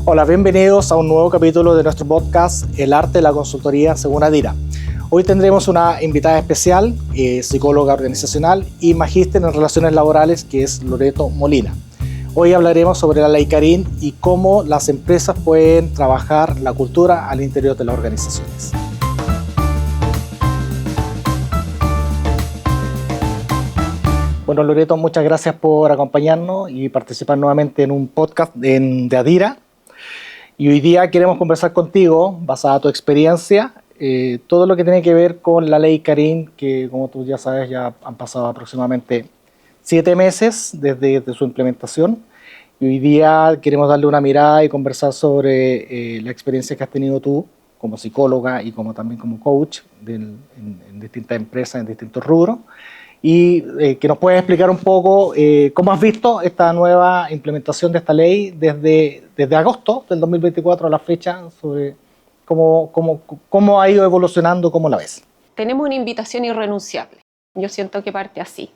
Hola, bienvenidos a un nuevo capítulo de nuestro podcast El arte de la consultoría según Adira. Hoy tendremos una invitada especial, psicóloga organizacional y magíster en relaciones laborales, que es Loreto Molina. Hoy hablaremos sobre la ley Carín y cómo las empresas pueden trabajar la cultura al interior de las organizaciones. Bueno, Loreto, muchas gracias por acompañarnos y participar nuevamente en un podcast de Adira. Y hoy día queremos conversar contigo, basada en tu experiencia, todo lo que tiene que ver con la ley Carín, que como tú ya sabes, ya han pasado aproximadamente 7 meses desde su implementación. Y hoy día queremos darle una mirada y conversar sobre la experiencia que has tenido tú como psicóloga y también como coach en distintas empresas, en distintos rubros. Y que nos puedes explicar un poco cómo has visto esta nueva implementación de esta ley desde agosto del 2024 a la fecha, sobre cómo ha ido evolucionando, cómo la ves. Tenemos una invitación irrenunciable. Yo siento que parte así.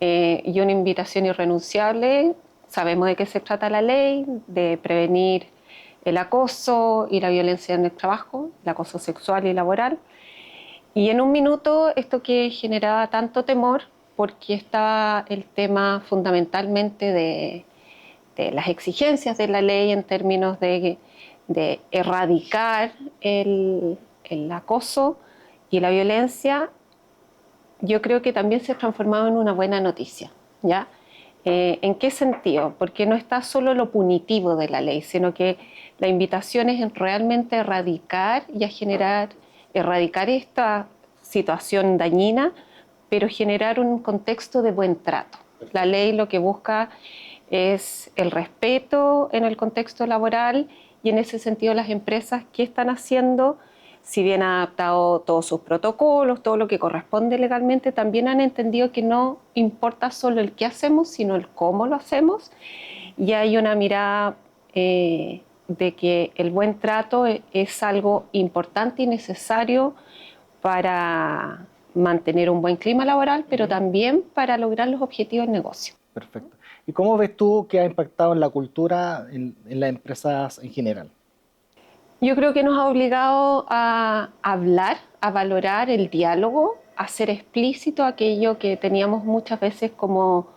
Y una invitación irrenunciable, sabemos de qué se trata la ley, de prevenir el acoso y la violencia en el trabajo, el acoso sexual y laboral. Y en un minuto, esto que generaba tanto temor, porque está el tema fundamentalmente de las exigencias de la ley en términos de erradicar el acoso y la violencia, yo creo que también se ha transformado en una buena noticia, ¿ya? ¿En qué sentido? Porque no está solo lo punitivo de la ley, sino que la invitación es realmente erradicar esta situación dañina, pero generar un contexto de buen trato. La ley lo que busca es el respeto en el contexto laboral y en ese sentido las empresas, ¿qué están haciendo? Si bien han adaptado todos sus protocolos, todo lo que corresponde legalmente, también han entendido que no importa solo el qué hacemos, sino el cómo lo hacemos. Y hay una mirada de que el buen trato es algo importante y necesario para mantener un buen clima laboral, pero también para lograr los objetivos del negocio. Perfecto. ¿Y cómo ves tú que ha impactado en la cultura en las empresas en general? Yo creo que nos ha obligado a hablar, a valorar el diálogo, a ser explícito aquello que teníamos muchas veces como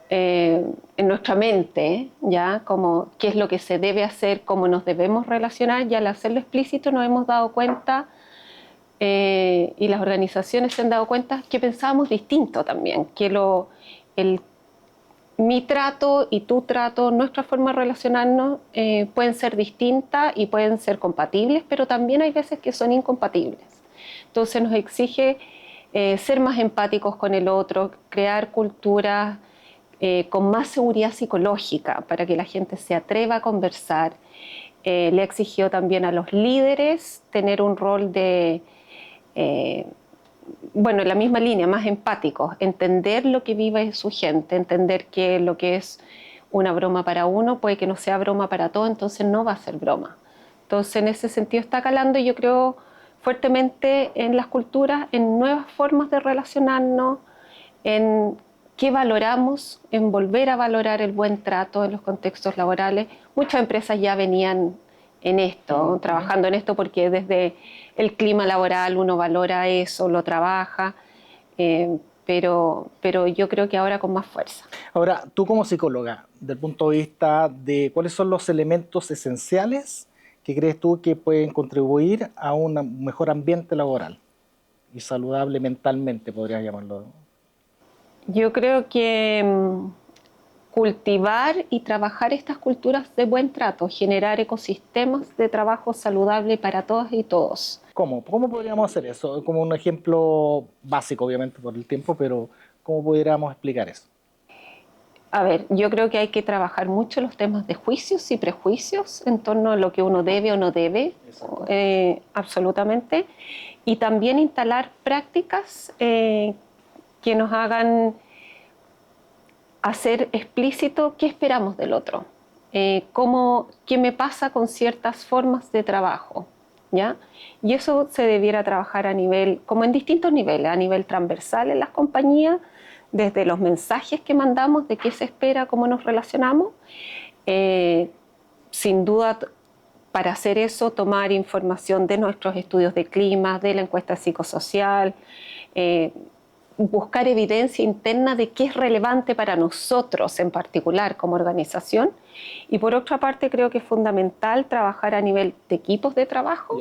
en nuestra mente, ¿ya? Como qué es lo que se debe hacer, cómo nos debemos relacionar, y al hacerlo explícito nos hemos dado cuenta y las organizaciones se han dado cuenta que pensábamos distinto también, que mi trato y tu trato, nuestra forma de relacionarnos pueden ser distintas y pueden ser compatibles, pero también hay veces que son incompatibles. Entonces nos exige ser más empáticos con el otro, crear culturas con más seguridad psicológica para que la gente se atreva a conversar. Le exigió también a los líderes tener un rol de en la misma línea, más empáticos, entender lo que vive su gente, entender que lo que es una broma para uno puede que no sea broma para todos, entonces no va a ser broma. Entonces, en ese sentido está calando, yo creo, fuertemente en las culturas, en nuevas formas de relacionarnos, en qué valoramos, en volver a valorar el buen trato en los contextos laborales. Muchas empresas ya venían en esto, trabajando en esto, porque desde el clima laboral uno valora eso, lo trabaja, pero yo creo que ahora con más fuerza. Ahora, tú como psicóloga, del punto de vista de cuáles son los elementos esenciales que crees tú que pueden contribuir a un mejor ambiente laboral y saludable mentalmente, podrías llamarlo. Yo creo que cultivar y trabajar estas culturas de buen trato, generar ecosistemas de trabajo saludable para todas y todos. ¿Cómo podríamos hacer eso? Como un ejemplo básico, obviamente, por el tiempo, pero ¿cómo pudiéramos explicar eso? A ver, yo creo que hay que trabajar mucho los temas de juicios y prejuicios en torno a lo que uno debe o no debe, absolutamente, y también instalar prácticas que nos hagan hacer explícito qué esperamos del otro, qué me pasa con ciertas formas de trabajo, ¿ya? Y eso se debiera trabajar a nivel, como en distintos niveles, a nivel transversal en las compañías, desde los mensajes que mandamos, de qué se espera, cómo nos relacionamos, sin duda, para hacer eso, tomar información de nuestros estudios de clima, de la encuesta psicosocial, buscar evidencia interna de qué es relevante para nosotros en particular como organización. Y por otra parte, creo que es fundamental trabajar a nivel de equipos de trabajo,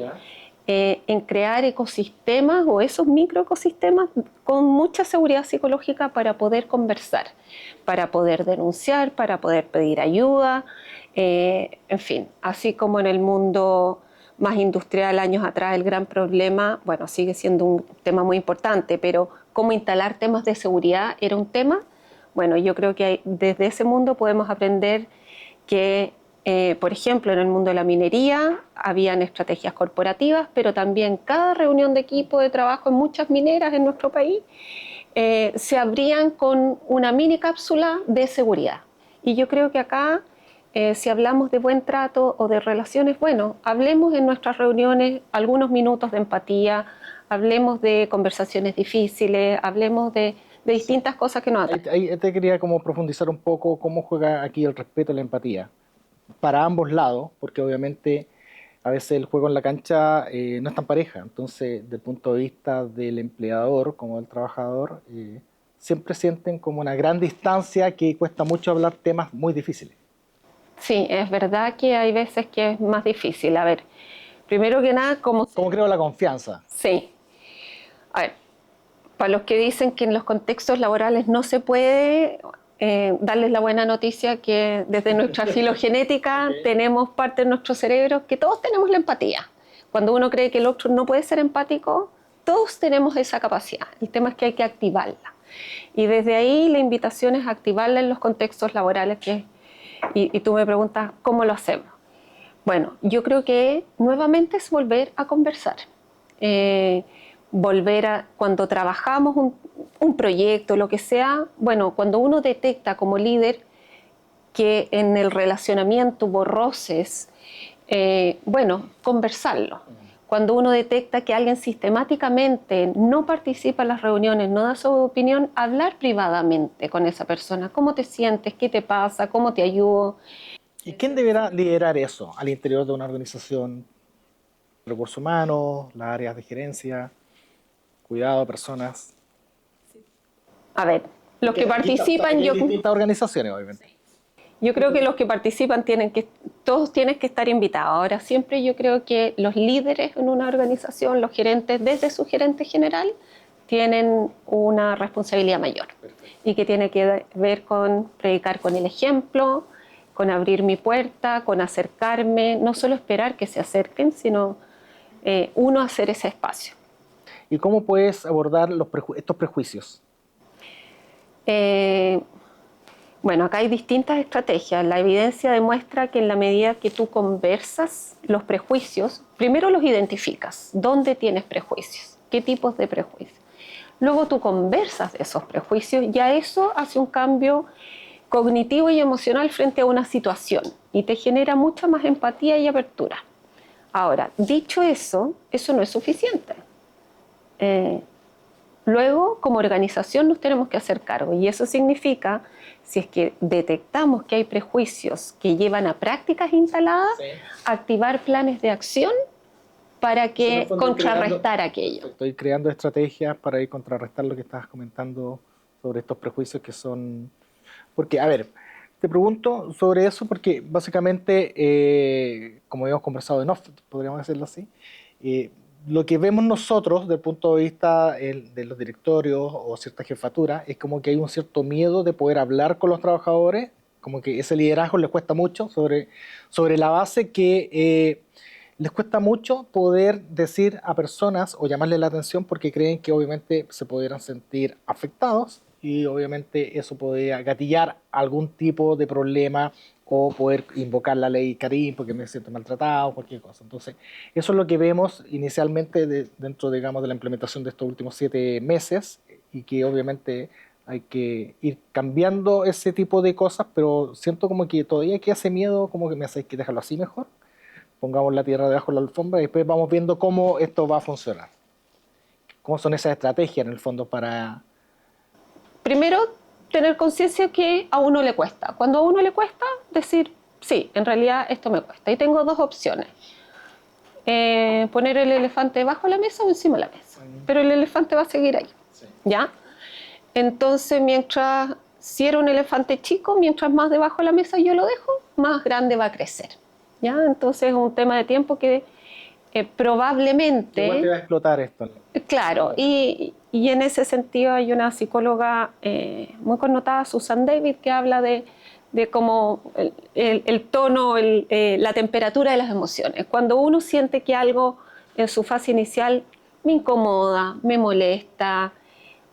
en crear ecosistemas o esos microecosistemas con mucha seguridad psicológica para poder conversar, para poder denunciar, para poder pedir ayuda, en fin, así como en el mundo más industrial años atrás el gran problema, bueno, sigue siendo un tema muy importante, pero cómo instalar temas de seguridad era un tema. Bueno, yo creo que desde ese mundo podemos aprender que, por ejemplo, en el mundo de la minería habían estrategias corporativas, pero también cada reunión de equipo de trabajo en muchas mineras en nuestro país se abrían con una mini cápsula de seguridad. Y yo creo que acá, si hablamos de buen trato o de relaciones, bueno, hablemos en nuestras reuniones algunos minutos de empatía, hablemos de conversaciones difíciles, hablemos de distintas cosas que nos atraen. Ahí te quería como profundizar un poco cómo juega aquí el respeto y la empatía para ambos lados, porque obviamente a veces el juego en la cancha no es tan pareja. Entonces, desde el punto de vista del empleador como del trabajador, siempre sienten como una gran distancia que cuesta mucho hablar temas muy difíciles. Sí, es verdad que hay veces que es más difícil. A ver, primero que nada, ¿cómo creo la confianza? Sí. A ver, para los que dicen que en los contextos laborales no se puede, darles la buena noticia que desde nuestra filogenética tenemos parte de nuestro cerebro que todos tenemos la empatía. Cuando uno cree que el otro no puede ser empático, todos tenemos esa capacidad. El tema es que hay que activarla. Y desde ahí la invitación es activarla en los contextos laborales. Y tú me preguntas, ¿cómo lo hacemos? Bueno, yo creo que nuevamente es volver a conversar. Cuando trabajamos un proyecto, lo que sea, bueno, cuando uno detecta como líder que en el relacionamiento hubo roces, bueno, conversarlo. Cuando uno detecta que alguien sistemáticamente no participa en las reuniones, no da su opinión, hablar privadamente con esa persona. ¿Cómo te sientes? ¿Qué te pasa? ¿Cómo te ayudo? ¿Y quién deberá liderar eso al interior de una organización? Recursos humanos, las áreas de gerencia, cuidado de personas. A ver, los que participan, distintas organizaciones, obviamente. Yo creo que los que participan todos tienen que estar invitados. Ahora, siempre yo creo que los líderes en una organización, los gerentes, desde su gerente general, tienen una responsabilidad mayor. Perfecto. Y que tiene que ver con predicar con el ejemplo, con abrir mi puerta, con acercarme, no solo esperar que se acerquen, sino uno hacer ese espacio. ¿Y cómo puedes abordar estos prejuicios? Bueno, acá hay distintas estrategias. La evidencia demuestra que en la medida que tú conversas los prejuicios, primero los identificas. ¿Dónde tienes prejuicios? ¿Qué tipos de prejuicios? Luego tú conversas de esos prejuicios, ya eso hace un cambio cognitivo y emocional frente a una situación y te genera mucha más empatía y apertura. Ahora, dicho eso, eso no es suficiente. Luego, como organización, nos tenemos que hacer cargo y eso significa, si es que detectamos que hay prejuicios que llevan a prácticas instaladas, activar planes de acción para que contrarrestar aquello. Estoy creando estrategias para ir contrarrestar lo que estabas comentando sobre estos prejuicios que son... Porque, a ver, te pregunto sobre eso porque básicamente, como habíamos conversado en off, podríamos decirlo así, lo que vemos nosotros desde el punto de vista de los directorios o cierta jefatura es como que hay un cierto miedo de poder hablar con los trabajadores, como que ese liderazgo les cuesta mucho sobre la base que les cuesta mucho poder decir a personas o llamarles la atención porque creen que obviamente se pudieran sentir afectados y obviamente eso podría gatillar algún tipo de problema o poder invocar la ley Karim porque me siento maltratado, cualquier cosa. Entonces, eso es lo que vemos inicialmente dentro, digamos, de la implementación de estos últimos 7 meses y que obviamente hay que ir cambiando ese tipo de cosas, pero siento como que todavía que hace miedo, como que me hace que dejarlo así mejor, pongamos la tierra debajo de la alfombra y después vamos viendo cómo esto va a funcionar. ¿Cómo son esas estrategias en el fondo para...? Primero, tener conciencia que a uno le cuesta. Cuando a uno le cuesta, decir, sí, en realidad esto me cuesta. Y tengo dos opciones. Poner el elefante debajo de la mesa o encima de la mesa. Pero el elefante va a seguir ahí, sí. ¿Ya? Entonces, si era un elefante chico, mientras más debajo de la mesa yo lo dejo, más grande va a crecer. ¿Ya? Entonces es un tema de tiempo que probablemente... Igual te va a explotar esto, ¿no? Claro, y en ese sentido hay una psicóloga muy connotada, Susan David, que habla de cómo el tono, la temperatura de las emociones. Cuando uno siente que algo en su fase inicial me incomoda, me molesta,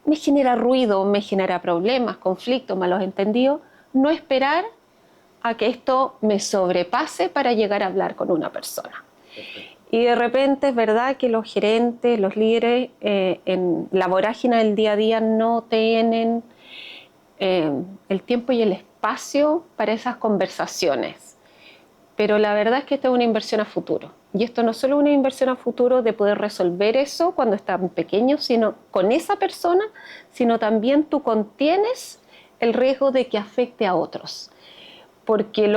me genera ruido, me genera problemas, conflictos, malos entendidos, no esperar a que esto me sobrepase para llegar a hablar con una persona. Perfecto. Y de repente es verdad que los gerentes, los líderes en la vorágine del día a día no tienen el tiempo y el espacio para esas conversaciones. Pero la verdad es que esto es una inversión a futuro. Y esto no solo es una inversión a futuro de poder resolver eso cuando están pequeños, sino con esa persona, sino también tú contienes el riesgo de que afecte a otros. Porque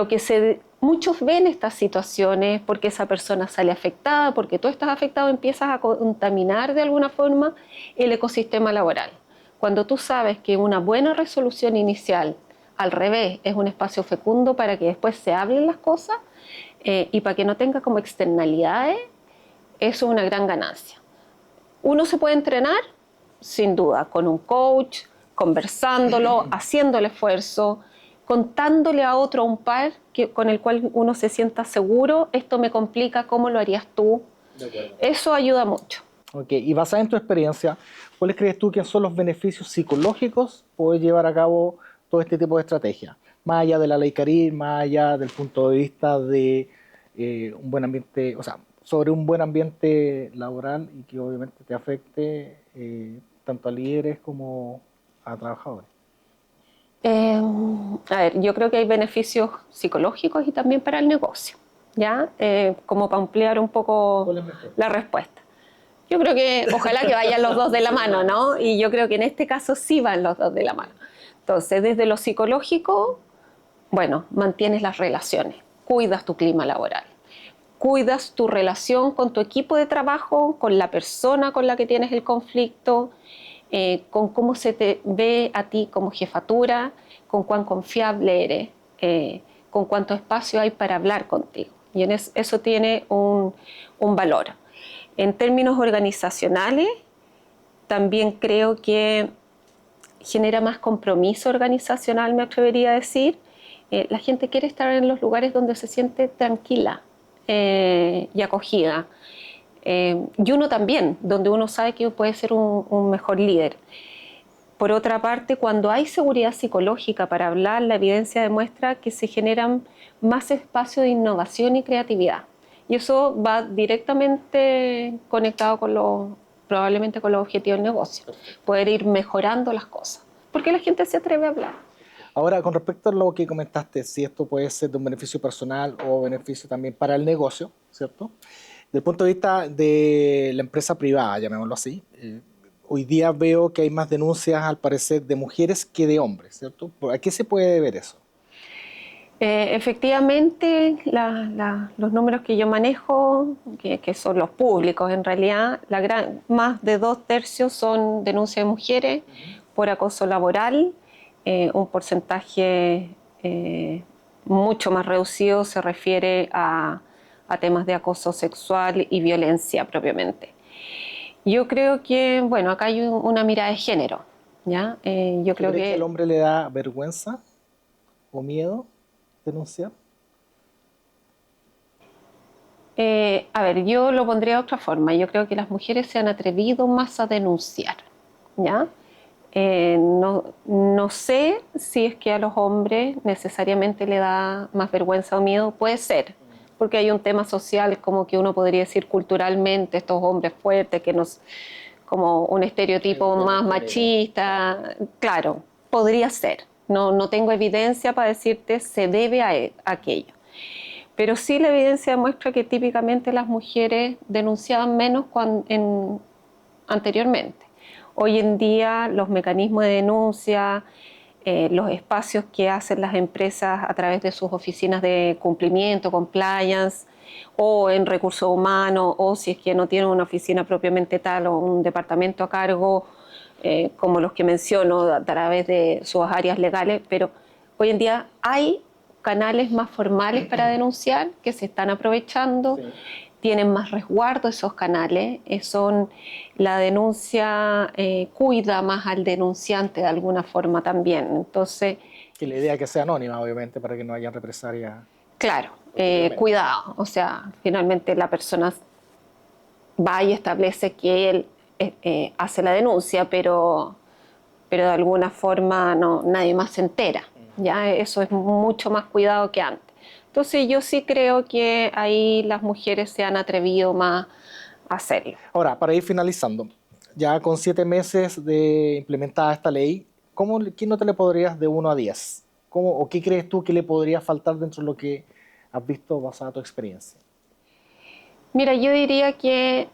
muchos ven estas situaciones porque esa persona sale afectada, porque tú estás afectado, empiezas a contaminar de alguna forma el ecosistema laboral. Cuando tú sabes que una buena resolución inicial, al revés, es un espacio fecundo para que después se hablen las cosas y para que no tenga como externalidades, eso es una gran ganancia. Uno se puede entrenar, sin duda, con un coach, conversándolo, haciendo el esfuerzo, contándole a otro, a un par con el cual uno se sienta seguro, esto me complica, ¿cómo lo harías tú? Eso ayuda mucho. Ok, y basada en tu experiencia, ¿cuáles crees tú que son los beneficios psicológicos poder llevar a cabo todo este tipo de estrategias? Más allá de la ley Carim, más allá del punto de vista de un buen ambiente, o sea, sobre un buen ambiente laboral y que obviamente te afecte tanto a líderes como a trabajadores. A ver, yo creo que hay beneficios psicológicos y también para el negocio, ¿ya? Como para ampliar un poco la respuesta. Yo creo que ojalá que vayan los dos de la mano, ¿no? Y yo creo que en este caso sí van los dos de la mano. Entonces, desde lo psicológico, bueno, mantienes las relaciones, cuidas tu clima laboral, cuidas tu relación con tu equipo de trabajo, con la persona con la que tienes el conflicto, con cómo se te ve a ti como jefatura, con cuán confiable eres, con cuánto espacio hay para hablar contigo. Y eso tiene un valor. En términos organizacionales, también creo que genera más compromiso organizacional, me atrevería a decir. La gente quiere estar en los lugares donde se siente tranquila y acogida. Y uno también, donde uno sabe que puede ser un mejor líder. Por otra parte, cuando hay seguridad psicológica para hablar, la evidencia demuestra que se generan más espacios de innovación y creatividad. Y eso va directamente conectado probablemente con los objetivos del negocio. Poder ir mejorando las cosas. Porque la gente se atreve a hablar. Ahora, con respecto a lo que comentaste, si esto puede ser de un beneficio personal o beneficio también para el negocio, ¿cierto? Desde el punto de vista de la empresa privada, llamémoslo así, hoy día veo que hay más denuncias, al parecer, de mujeres que de hombres, ¿cierto? ¿A qué se puede deber eso? Efectivamente, los números que yo manejo, que son los públicos en realidad, más de 2/3 son denuncias de mujeres por acoso laboral, un porcentaje mucho más reducido se refiere a temas de acoso sexual y violencia propiamente. Yo creo que, bueno, acá hay una mirada de género, ¿ya? Yo creo que ¿al hombre le da vergüenza o miedo denunciar? A ver, yo lo pondría de otra forma. Yo creo que las mujeres se han atrevido más a denunciar, ¿ya? No sé si es que a los hombres necesariamente le da más vergüenza o miedo. Puede ser, porque hay un tema social, como que uno podría decir culturalmente, estos hombres fuertes, como un estereotipo más machista. Claro, podría ser. No tengo evidencia para decirte se debe a aquello. Pero sí la evidencia demuestra que típicamente las mujeres denunciaban menos anteriormente. Hoy en día los mecanismos de denuncia los espacios que hacen las empresas a través de sus oficinas de cumplimiento, compliance, o en recursos humanos, o si es que no tienen una oficina propiamente tal o un departamento a cargo, como los que menciono, a través de sus áreas legales, pero hoy en día hay canales más formales para denunciar que se están aprovechando, sí. Tienen más resguardo esos canales, la denuncia cuida más al denunciante de alguna forma también. Entonces, que la idea es que sea anónima, obviamente, para que no haya represalia. Claro, cuidado, o sea, finalmente la persona va y establece que él hace la denuncia, pero de alguna forma nadie más se entera. ¿Ya? Eso es mucho más cuidado que antes. Entonces yo sí creo que ahí las mujeres se han atrevido más a hacerlo. Ahora, para ir finalizando, ya con 7 meses de implementada esta ley, ¿qué nota le podrías de 1 a 10? ¿O qué crees tú que le podría faltar dentro de lo que has visto basada tu experiencia? Mira, yo diría que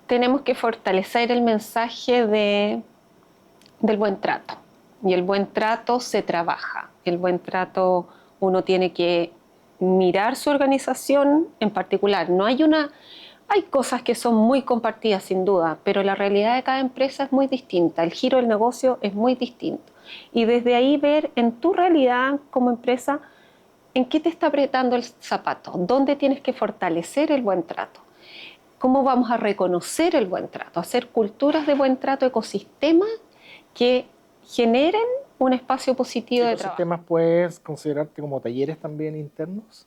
tenemos que fortalecer el mensaje del buen trato. Y el buen trato se trabaja. El buen trato, uno tiene que mirar su organización en particular. Hay cosas que son muy compartidas sin duda, pero la realidad de cada empresa es muy distinta. El giro del negocio es muy distinto. Y desde ahí ver en tu realidad como empresa en qué te está apretando el zapato, dónde tienes que fortalecer el buen trato. ¿Cómo vamos a reconocer el buen trato? Hacer culturas de buen trato, ecosistemas que generen un espacio positivo de trabajo. ¿Ecosistemas puedes considerarte como talleres también internos?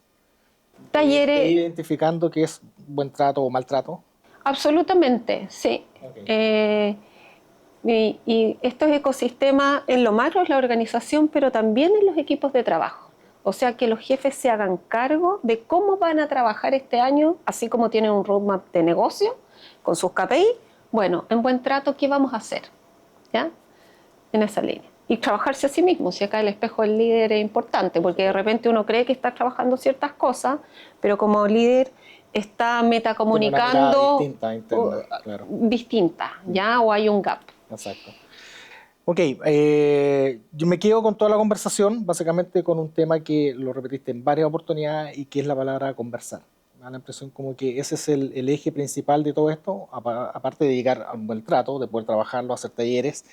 Talleres. ¿Identificando qué es buen trato o maltrato? Absolutamente, sí. Okay. Y estos ecosistemas en lo macro es la organización, pero también en los equipos de trabajo. O sea, que los jefes se hagan cargo de cómo van a trabajar este año, así como tienen un roadmap de negocio con sus KPI. Bueno, en buen trato, ¿qué vamos a hacer? ¿Ya? En esa línea. Y trabajarse a sí mismo, si acá el espejo del líder es importante, porque de repente uno cree que está trabajando ciertas cosas, pero como líder está metacomunicando distinta, interna, claro. Distinta, ¿ya? O hay un gap. Exacto. Ok, yo me quedo con toda la conversación, básicamente con un tema que lo repetiste en varias oportunidades y que es la palabra conversar. Me da la impresión como que ese es el eje principal de todo esto, aparte de llegar a un buen trato, de poder trabajarlo, hacer talleres,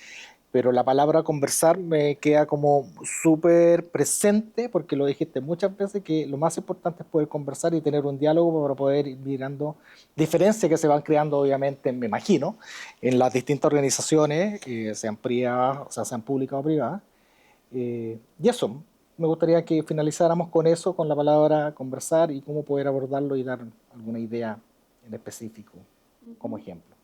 pero la palabra conversar me queda como súper presente porque lo dijiste muchas veces que lo más importante es poder conversar y tener un diálogo para poder ir mirando diferencias que se van creando obviamente, me imagino, en las distintas organizaciones, sean privadas, o sea, sean públicas o privadas. Y eso, me gustaría que finalizáramos con eso, con la palabra conversar y cómo poder abordarlo y dar alguna idea en específico como ejemplo.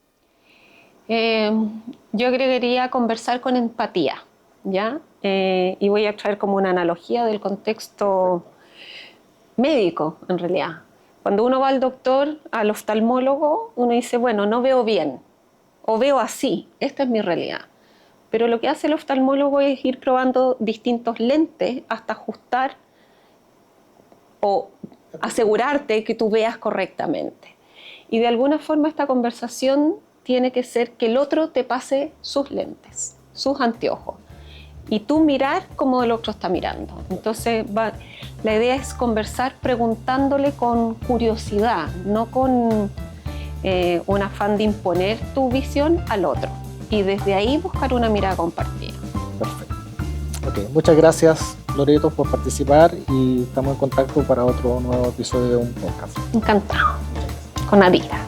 Yo agregaría conversar con empatía, ¿ya? Y voy a traer como una analogía del contexto médico, en realidad. Cuando uno va al doctor, al oftalmólogo, uno dice, bueno, no veo bien, o veo así, esta es mi realidad. Pero lo que hace el oftalmólogo es ir probando distintos lentes hasta ajustar o asegurarte que tú veas correctamente. Y de alguna forma esta conversación tiene que ser que el otro te pase sus lentes, sus anteojos, y tú mirar como el otro está mirando. Entonces la idea es conversar preguntándole con curiosidad, no con un afán de imponer tu visión al otro, y desde ahí buscar una mirada compartida. Perfecto. Okay. Muchas gracias, Loreto, por participar y estamos en contacto para otro nuevo episodio de un podcast. Encantado. Con Adira.